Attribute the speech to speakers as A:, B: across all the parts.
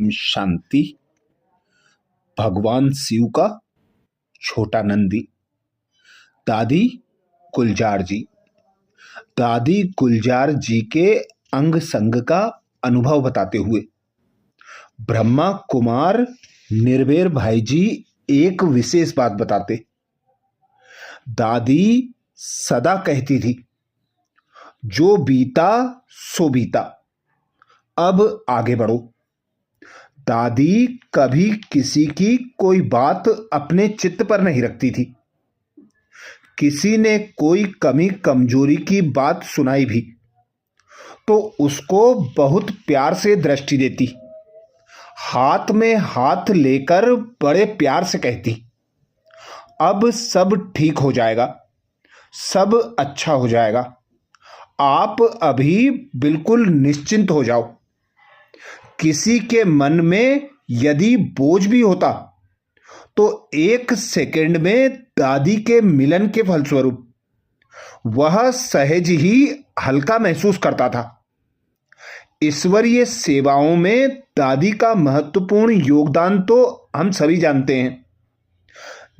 A: शांति। भगवान शिव का छोटा नंदी। दादी गुलजार जी। दादी गुलजार जी के अंग संग का अनुभव बताते हुए ब्रह्मा कुमार निर्भय भाई जी एक विशेष बात बताते। दादी सदा कहती थी, जो बीता सो बीता, अब आगे बढ़ो। दादी कभी किसी की कोई बात अपने चित्त पर नहीं रखती थी। किसी ने कोई कमी कमजोरी की बात सुनाई भी तो उसको बहुत प्यार से दृष्टि देती, हाथ में हाथ लेकर बड़े प्यार से कहती, अब सब ठीक हो जाएगा, सब अच्छा हो जाएगा, आप अभी बिल्कुल निश्चिंत हो जाओ। किसी के मन में यदि बोझ भी होता तो एक सेकंड में दादी के मिलन के फलस्वरूप वह सहज ही हल्का महसूस करता था। ईश्वरीय सेवाओं में दादी का महत्वपूर्ण योगदान तो हम सभी जानते हैं।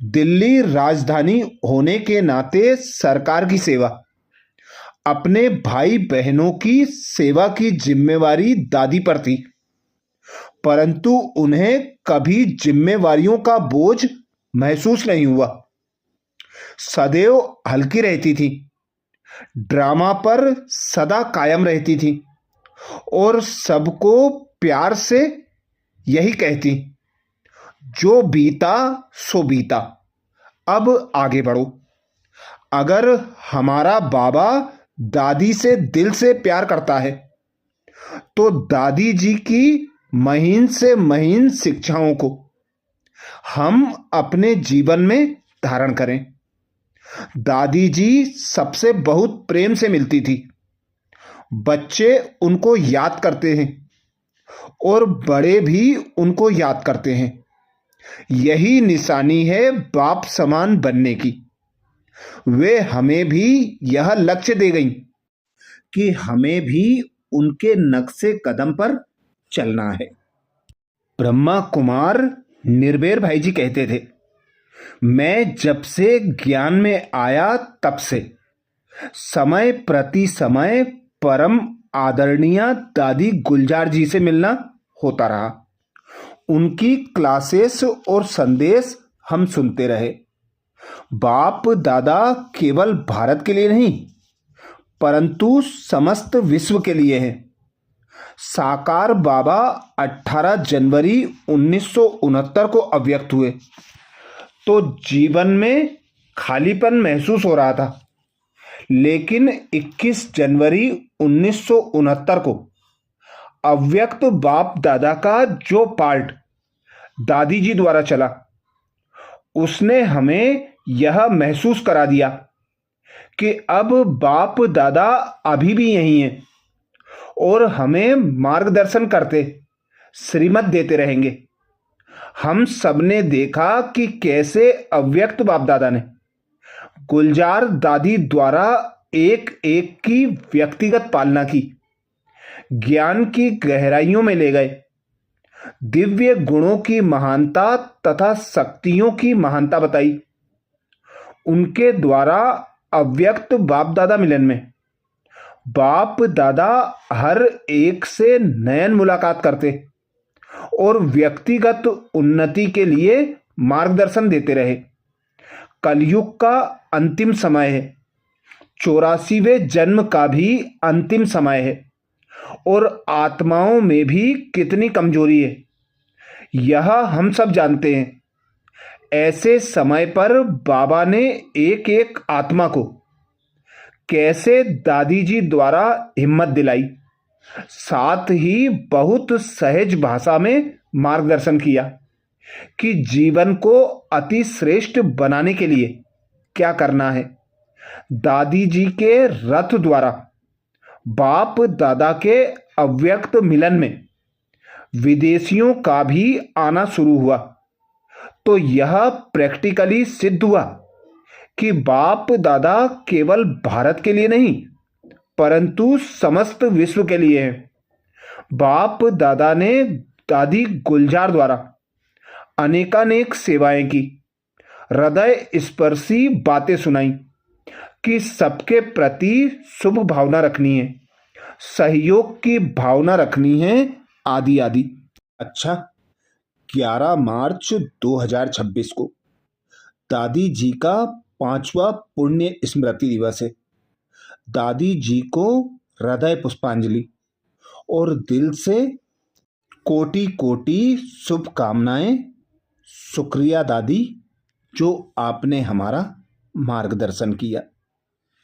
A: दिल्ली राजधानी होने के नाते सरकार की सेवा, अपने भाई बहनों की सेवा की जिम्मेवारी दादी पर थी, परंतु उन्हें कभी जिम्मेवारियों का बोझ महसूस नहीं हुआ। सदैव हल्की रहती थी, ड्रामा पर सदा कायम रहती थी और सबको प्यार से यही कहती, जो बीता सो बीता, अब आगे बढ़ो। अगर हमारा बाबा दादी से दिल से प्यार करता है तो दादी जी की महीन से महीन शिक्षाओं को हम अपने जीवन में धारण करें। दादी जी सबसे बहुत प्रेम से मिलती थी। बच्चे उनको याद करते हैं और बड़े भी उनको याद करते हैं। यही निशानी है बाप समान बनने की। वे हमें भी यह लक्ष्य दे गईं कि हमें भी उनके नक्शे कदम पर चलना है। ब्रह्मा कुमार निर्भय भाई जी कहते थे, मैं जब से ज्ञान में आया तब से समय प्रति समय परम आदरणीय दादी गुलजार जी से मिलना होता रहा। उनकी क्लासेस और संदेश हम सुनते रहे। बाप दादा केवल भारत के लिए नहीं परंतु समस्त विश्व के लिए हैं। साकार बाबा 18 जनवरी 1969 को अव्यक्त हुए तो जीवन में खालीपन महसूस हो रहा था, लेकिन 21 जनवरी 1969 को अव्यक्त बाप दादा का जो पार्ट दादी जी द्वारा चला उसने हमें यह महसूस करा दिया कि अब बाप दादा अभी भी यही हैं और हमें मार्गदर्शन करते, श्रीमत देते रहेंगे। हम सबने देखा कि कैसे अव्यक्त बाप दादा ने गुलजार दादी द्वारा एक एक की व्यक्तिगत पालना की, ज्ञान की गहराइयों में ले गए, दिव्य गुणों की महानता तथा शक्तियों की महानता बताई। उनके द्वारा अव्यक्त बाप दादा मिलन में बाप दादा हर एक से नयन मुलाकात करते और व्यक्तिगत उन्नति के लिए मार्गदर्शन देते रहे। कलयुग का अंतिम समय है, 84वें जन्म का भी अंतिम समय है और आत्माओं में भी कितनी कमजोरी है यह हम सब जानते हैं। ऐसे समय पर बाबा ने एक एक आत्मा को कैसे दादी जी द्वारा हिम्मत दिलाई, साथ ही बहुत सहज भाषा में मार्गदर्शन किया कि जीवन को अति श्रेष्ठ बनाने के लिए क्या करना है। दादी जी के रथ द्वारा बाप दादा के अव्यक्त मिलन में विदेशियों का भी आना शुरू हुआ तो यह प्रैक्टिकली सिद्ध हुआ कि बाप दादा केवल भारत के लिए नहीं परंतु समस्त विश्व के लिए है। बाप दादा ने दादी गुलजार द्वारा अनेकानेक सेवाएं की, हृदय स्पर्शी बातें सुनाई कि सबके प्रति शुभ भावना रखनी है, सहयोग की भावना रखनी है, आदि आदि। अच्छा, 11 मार्च 2026 को दादी जी का 5वां पुण्य स्मृति दिवस है। दादी जी को हृदय पुष्पांजलि और दिल से कोटि कोटि शुभकामनाएं। शुक्रिया दादी, जो आपने हमारा मार्गदर्शन किया।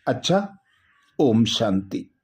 A: अच्छा, ओम शांति।